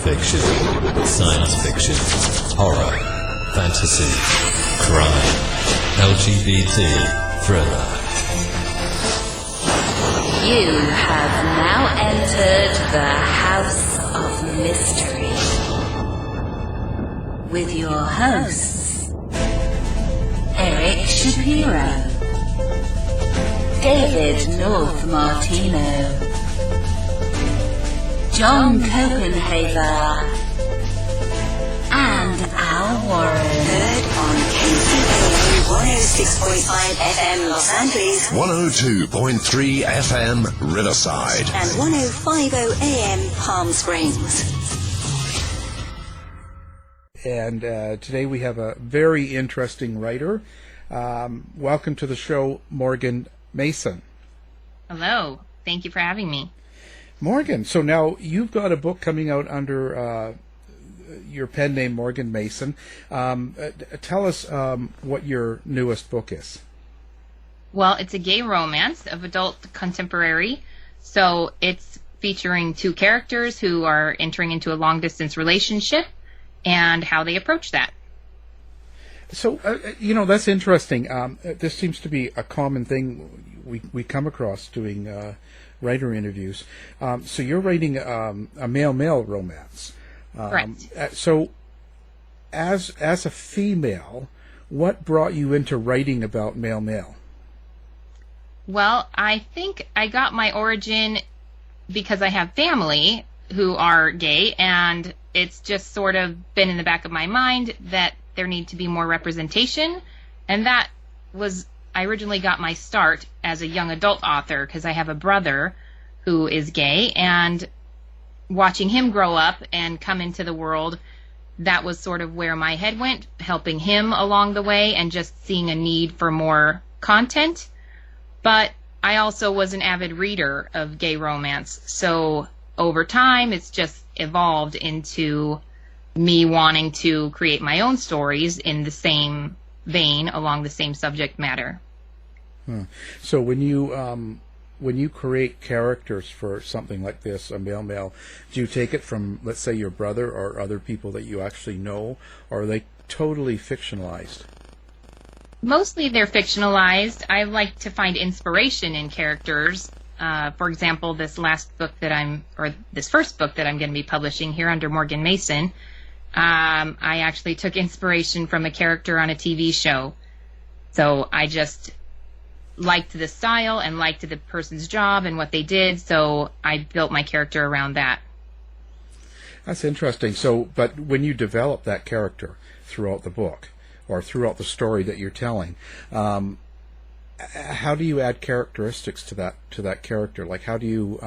fiction, science fiction, horror, fantasy, crime, LGBT, thriller. You have now entered the House of Mystery with your hosts, Eric Shapiro, David North Martino, John Copenhaver, and Al Warren. Heard on KCAA 106.5 FM Los Angeles, 102.3 FM Riverside, and 105.0 AM Palm Springs. And today we have a very interesting writer. Welcome to the show, Morgan Mason. Hello. Thank you for having me. Morgan, so now you've got a book coming out under your pen name, Morgan Mason. Tell us what your newest book is. Well, it's a gay romance of adult contemporary. So it's featuring two characters who are entering into a long-distance relationship and how they approach that. So, that's interesting. This seems to be a common thing we come across doing writer interviews. So you're writing a male-male romance. Correct. So, as a female, what brought you into writing about male-male? Well, I think I got my origin because I have family who are gay, and it's just sort of been in the back of my mind that there need to be more representation, and that was, I originally got my start as a young adult author because I have a brother who is gay, and watching him grow up and come into the world, that was sort of where my head went, helping him along the way and just seeing a need for more content. But I also was an avid reader of gay romance, so over time it's just evolved into me wanting to create my own stories in the same vein along the same subject matter. So when you create characters for something like this, a male-male, do you take it from, let's say, your brother or other people that you actually know, or are they totally fictionalized? Mostly they're fictionalized. I like to find inspiration in characters. For example, this first book that I'm going to be publishing here under Morgan Mason, I actually took inspiration from a character on a TV show. So I just liked the style and liked the person's job and what they did, so I built my character around that. That's interesting. So, but when you develop that character throughout the book or throughout the story that you're telling, how do you add characteristics to that character? Like, how do you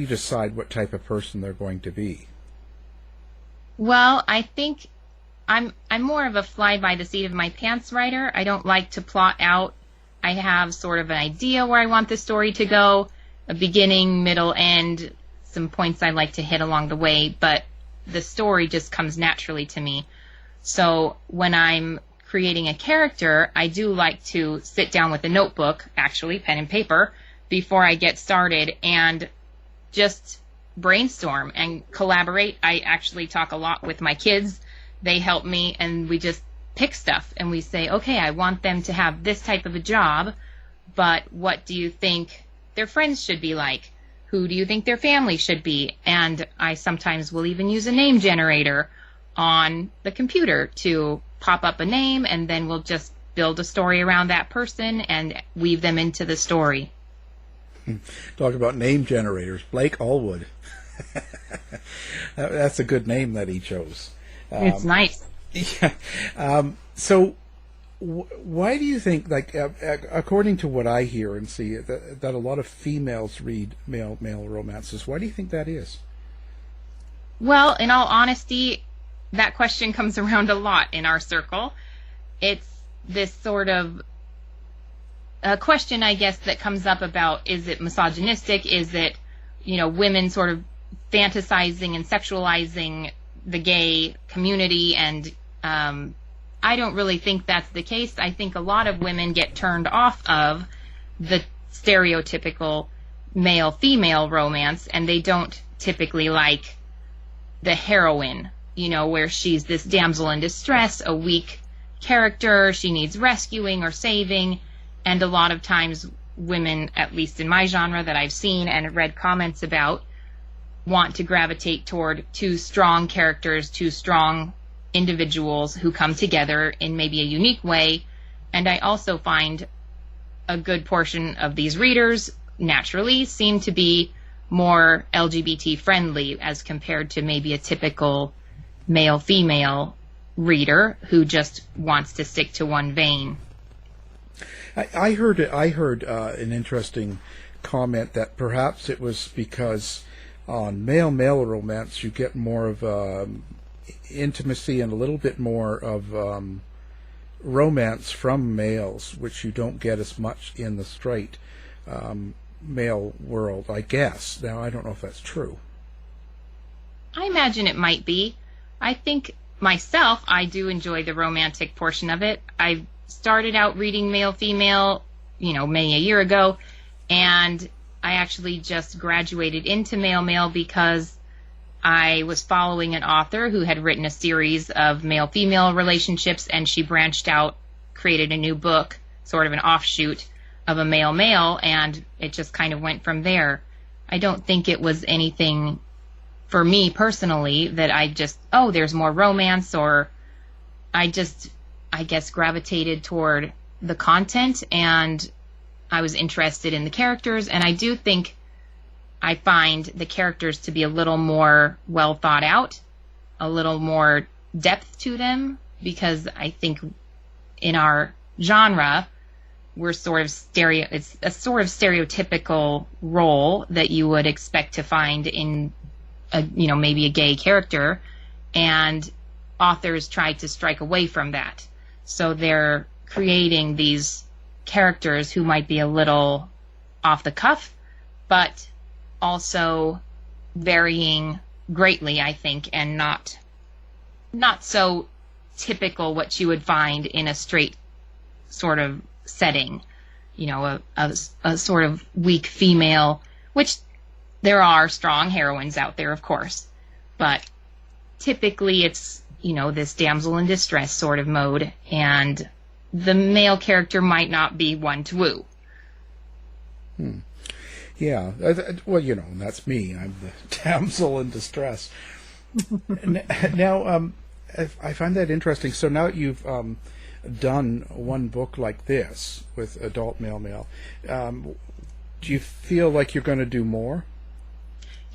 decide what type of person they're going to be? Well, I think I'm more of a fly by the seat of my pants writer. I don't like to plot out. I have sort of an idea where I want the story to go, a beginning, middle, end, some points I like to hit along the way, but the story just comes naturally to me. So when I'm creating a character, I do like to sit down with a notebook, actually, pen and paper, before I get started and just brainstorm and collaborate. I actually talk a lot with my kids. They help me, and we just pick stuff, and we say, okay, I want them to have this type of a job, but what do you think their friends should be like? Who do you think their family should be? And I sometimes will even use a name generator on the computer to pop up a name, and then we'll just build a story around that person and weave them into the story. Talk about name generators. Blake Allwood. That's a good name that he chose. It's nice. Yeah. So why do you think, like, according to what I hear and see, that a lot of females read male romances, why do you think that is? Well, in all honesty, that question comes around a lot in our circle. It's this sort of a question, I guess, that comes up about, is it misogynistic? Is it, women sort of fantasizing and sexualizing the gay community? And I don't really think that's the case. I think a lot of women get turned off of the stereotypical male-female romance, and they don't typically like the heroine, where she's this damsel in distress, a weak character, she needs rescuing or saving, and a lot of times women, at least in my genre that I've seen and read comments about, want to gravitate toward two strong characters, two strong individuals who come together in maybe a unique way. And I also find a good portion of these readers naturally seem to be more LGBT friendly as compared to maybe a typical male-female reader who just wants to stick to one vein. I heard an interesting comment that perhaps it was because on male-male romance you get more of intimacy and a little bit more of romance from males, which you don't get as much in the straight male world, I guess. Now, I don't know if that's true. I imagine it might be. I think myself, I do enjoy the romantic portion of it. I started out reading male-female, maybe a year ago, and I actually just graduated into male-male because I was following an author who had written a series of male-female relationships, and she branched out, created a new book, sort of an offshoot of a male-male, and it just kind of went from there. I don't think it was anything for me personally that I just, there's more romance, or I guess gravitated toward the content, and I was interested in the characters, and I do think I find the characters to be a little more well thought out, a little more depth to them, because I think in our genre, we're it's a sort of stereotypical role that you would expect to find in maybe a gay character, and authors try to strike away from that. So they're creating these characters who might be a little off the cuff, but also varying greatly, I think, and not so typical what you would find in a straight sort of setting, a sort of weak female, which there are strong heroines out there, of course, but typically it's, this damsel in distress sort of mode, and the male character might not be one to woo. Yeah, well, that's me. I'm the damsel in distress. Now, I find that interesting. So now you've done one book like this with adult male. Do you feel like you're going to do more?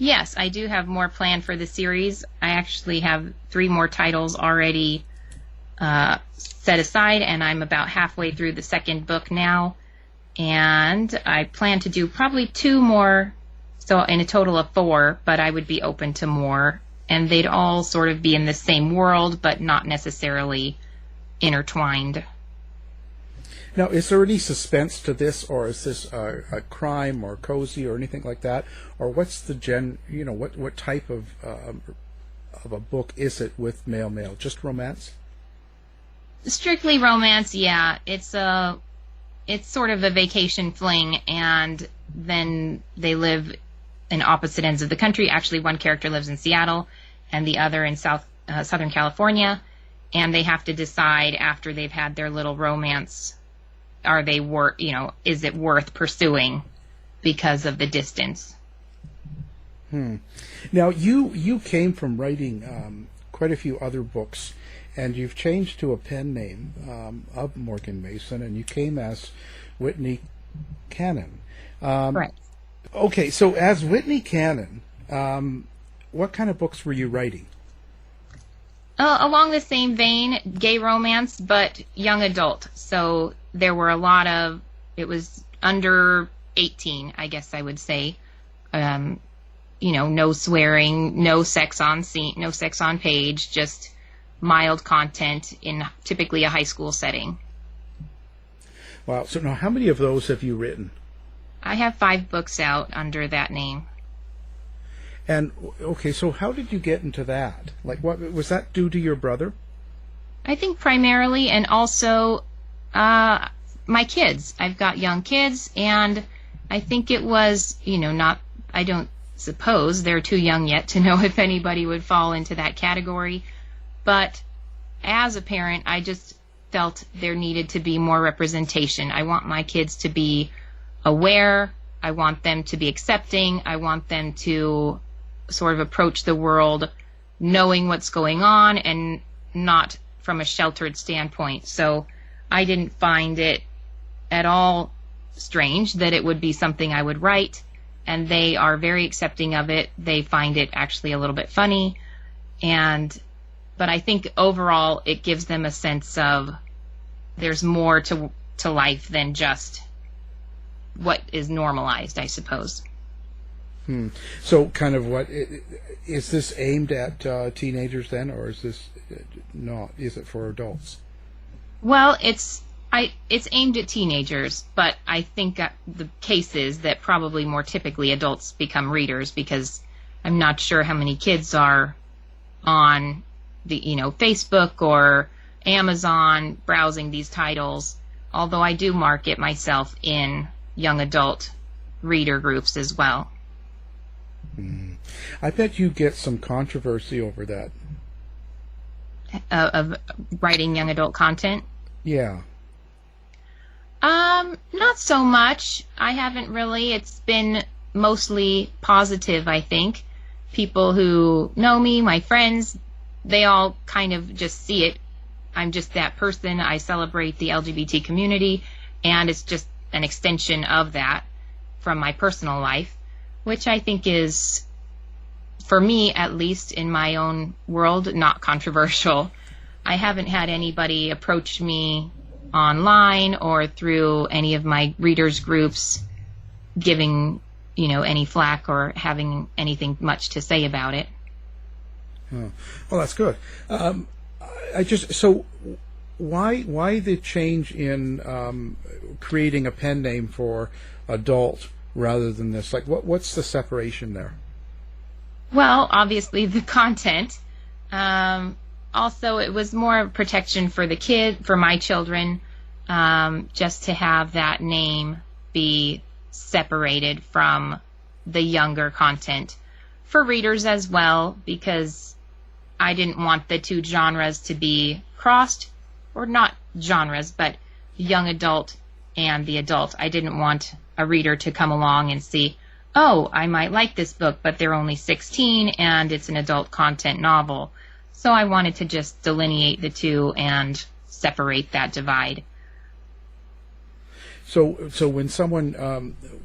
Yes, I do have more planned for the series. I actually have 3 more titles already set aside, and I'm about halfway through the second book now. And I plan to do probably 2 more, so in a total of 4, but I would be open to more. And they'd all sort of be in the same world, but not necessarily intertwined. Now, is there any suspense to this, or is this a crime or cozy or anything like that? Or what's the what type of a book is it with male? Just romance? Strictly romance, yeah. It's sort of a vacation fling, and then they live in opposite ends of the country. Actually, one character lives in Seattle and the other in Southern California, and they have to decide after they've had their little romance, is it worth pursuing because of the distance? Now, you came from writing quite a few other books, and you've changed to a pen name of Morgan Mason, and you came as Whitney Cannon. Right. Okay, so as Whitney Cannon, what kind of books were you writing? Along the same vein, gay romance, but young adult. So there were a lot of, it was under 18, I guess I would say. No swearing, no sex on scene, no sex on page, just mild content in typically a high school setting. Wow. So now how many of those have you written? I have 5 books out under that name. And, okay, so how did you get into that? Like, what was that due to your brother? I think primarily, and also my kids. I've got young kids, and I think it was, I don't suppose they're too young yet to know if anybody would fall into that category. But as a parent, I just felt there needed to be more representation. I want my kids to be aware. I want them to be accepting. I want them to sort of approach the world knowing what's going on and not from a sheltered standpoint. So I didn't find it at all strange that it would be something I would write, and they are very accepting of it. They find it actually a little bit funny, but I think overall it gives them a sense of there's more to life than just what is normalized, I suppose. So kind of what is this aimed at teenagers then, or is this not? Is it for adults? Well, it's aimed at teenagers, but I think the case is that probably more typically adults become readers, because I'm not sure how many kids are on the Facebook or Amazon browsing these titles, although I do market myself in young adult reader groups as well. I bet you get some controversy over that. Of writing young adult content? Yeah. Not so much. I haven't really. It's been mostly positive, I think. People who know me, my friends, they all kind of just see it. I'm just that person. I celebrate the LGBT community, and it's just an extension of that from my personal life, which I think is, for me at least in my own world, not controversial. I haven't had anybody approach me online or through any of my readers groups giving any flack or having anything much to say about it. Oh. Well, that's good. Why the change in creating a pen name for adult rather than this? Like, what's the separation there? Well, obviously the content. Also, it was more of protection for for my children, just to have that name be separated from the younger content for readers as well, because I didn't want the two genres to be crossed, or not genres, but young adult and the adult. I didn't want a reader to come along and see, oh, I might like this book, but they're only 16 and it's an adult content novel. So I wanted to just delineate the two and separate that divide. So when someone,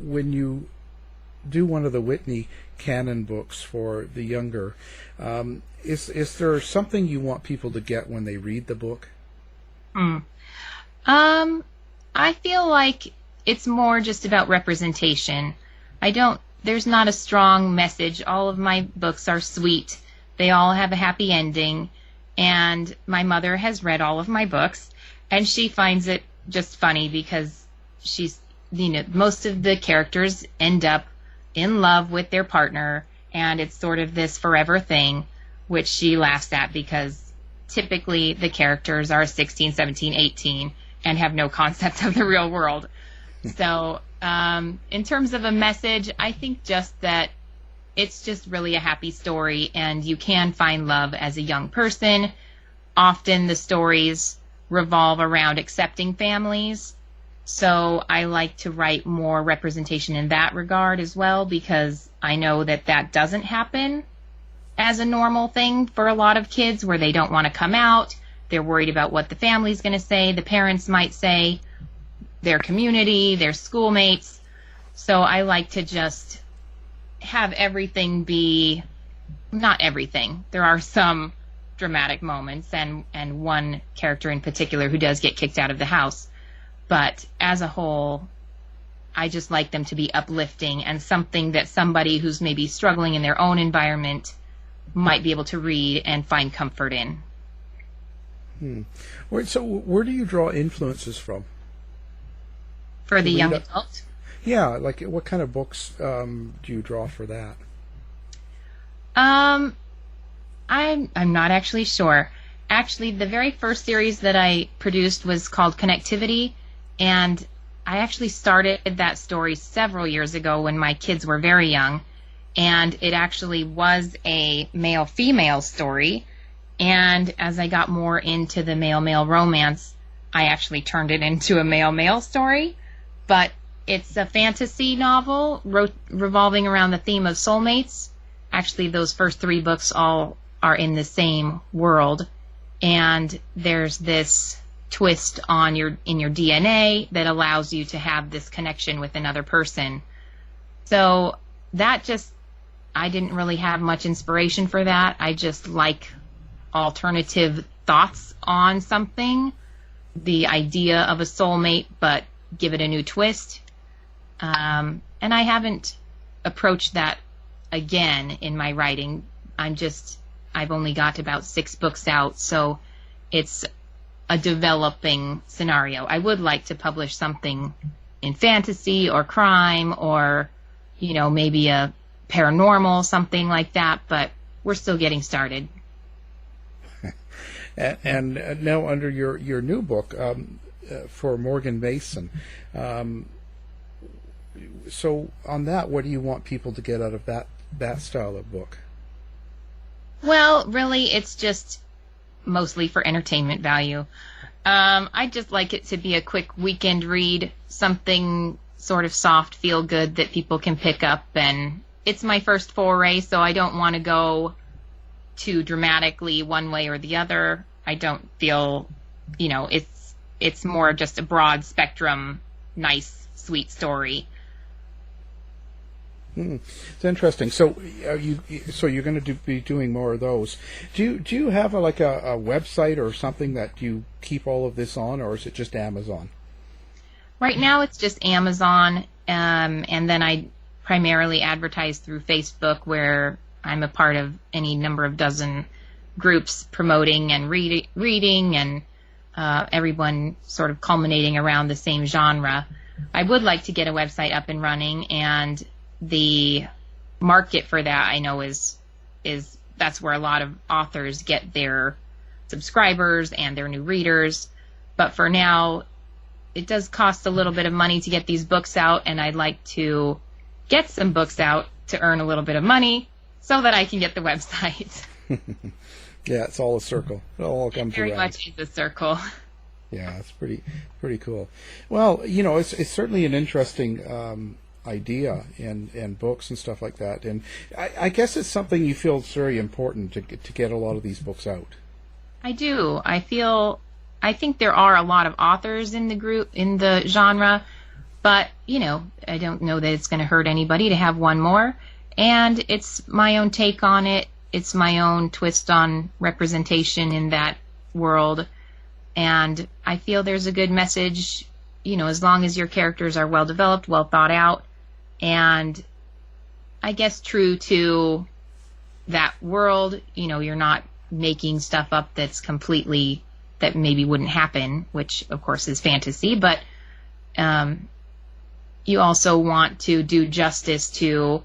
when you do one of the Whitney canon books for the younger, is there something you want people to get when they read the book? I feel like it's more just about representation. There's not a strong message. All of my books are sweet. They all have a happy ending. And my mother has read all of my books, and she finds it just funny because most of the characters end up in love with their partner, and it's sort of this forever thing, which she laughs at because typically the characters are 16, 17, 18 and have no concept of the real world. So in terms of a message, I think just that it's just really a happy story, and you can find love as a young person. Often the stories revolve around accepting families. So I like to write more representation in that regard as well, because I know that doesn't happen as a normal thing for a lot of kids, where they don't want to come out. They're worried about what the family's going to say, the parents might say, their community, their schoolmates. So I like to just have everything be, not everything. There are some dramatic moments and one character in particular who does get kicked out of the house. But as a whole, I just like them to be uplifting and something that somebody who's maybe struggling in their own environment might be able to read and find comfort in. So where do you draw influences from? For the young adult? Yeah, like what kind of books do you draw for that? I'm not actually sure. Actually, the very first series that I produced was called Connectivity, and I actually started that story several years ago when my kids were very young, and it actually was a male-female story. And as I got more into the male-male romance, I actually turned it into a male-male story. But it's a fantasy novel revolving around the theme of soulmates. Actually, those first 3 books all are in the same world. And there's this twist in your DNA that allows you to have this connection with another person. So that I didn't really have much inspiration for that. I just like alternative thoughts on something, the idea of a soulmate, but give it a new twist. And I haven't approached that again in my writing. I've only got about 6 books out, so it's a developing scenario. I would like to publish something in fantasy or crime or, maybe a paranormal, something like that, but we're still getting started. And now under your new book, for Morgan Mason, so on that, what do you want people to get out of that style of book? Well, really, it's just mostly for entertainment value. I just like it to be a quick weekend read, something sort of soft, feel good that people can pick up. And it's my first foray, so I don't want to go too dramatically one way or the other. I don't feel, it's more just a broad spectrum, nice, sweet story. It's interesting. So you're going to be doing more of those. Do you have a website or something that you keep all of this on, or is it just Amazon? Right now it's just Amazon, and then I primarily advertise through Facebook, where I'm a part of any number of dozen groups promoting and reading, and everyone sort of culminating around the same genre. I would like to get a website up and running, and the market for that, I know, is that's where a lot of authors get their subscribers and their new readers. But for now, it does cost a little bit of money to get these books out, and I'd like to get some books out to earn a little bit of money so that I can get the website. Yeah, it's all a circle. It all comes around. Very much is a circle. Yeah, it's pretty cool. Well, it's certainly an interesting idea and books and stuff like that, and I guess it's something you feel is very important to get a lot of these books out. I do. I think there are a lot of authors in the genre, but I don't know that it's going to hurt anybody to have one more, and it's my own take on it. It's my own twist on representation in that world, and I feel there's a good message, as long as your characters are well developed, well thought out, and I guess true to that world. You're not making stuff up that maybe wouldn't happen, which of course is fantasy, but you also want to do justice to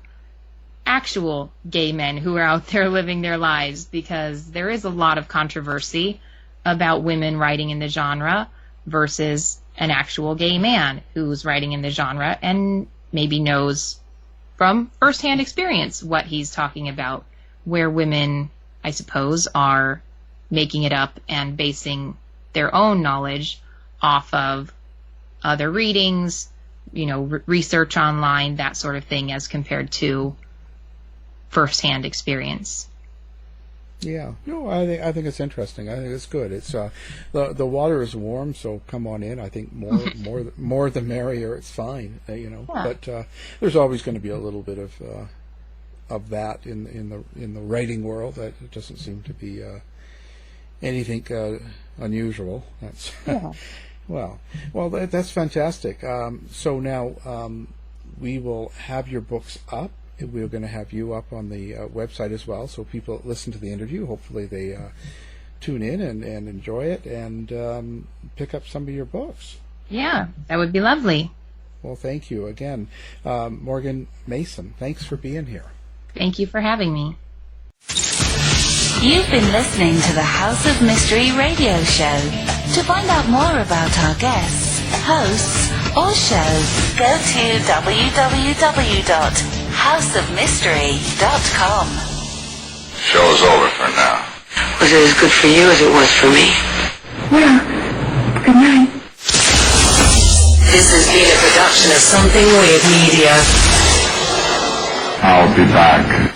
actual gay men who are out there living their lives, because there is a lot of controversy about women writing in the genre versus an actual gay man who's writing in the genre and maybe knows from firsthand experience what he's talking about, where women, I suppose, are making it up and basing their own knowledge off of other readings, research online, that sort of thing, as compared to firsthand experience. Yeah, no, I think it's interesting. I think it's good. It's the water is warm, so come on in. I think more the merrier. It's fine, Yeah. But there's always going to be a little bit of that in the writing world. That doesn't seem to be anything unusual. That's well, that's fantastic. So now we will have your books up. We're going to have you up on the website as well, so people that listen to the interview, hopefully they tune in and enjoy it and pick up some of your books. Yeah, that would be lovely. Well, thank you again. Morgan Mason, thanks for being here. Thank you for having me. You've been listening to the House of Mystery radio show. To find out more about our guests, hosts, or shows, go to www.houseofmystery.com. houseofmystery.com. Show's over for now. Was it as good for you as it was for me? Well, good night. This has been a production of Something Weird Media. I'll be back.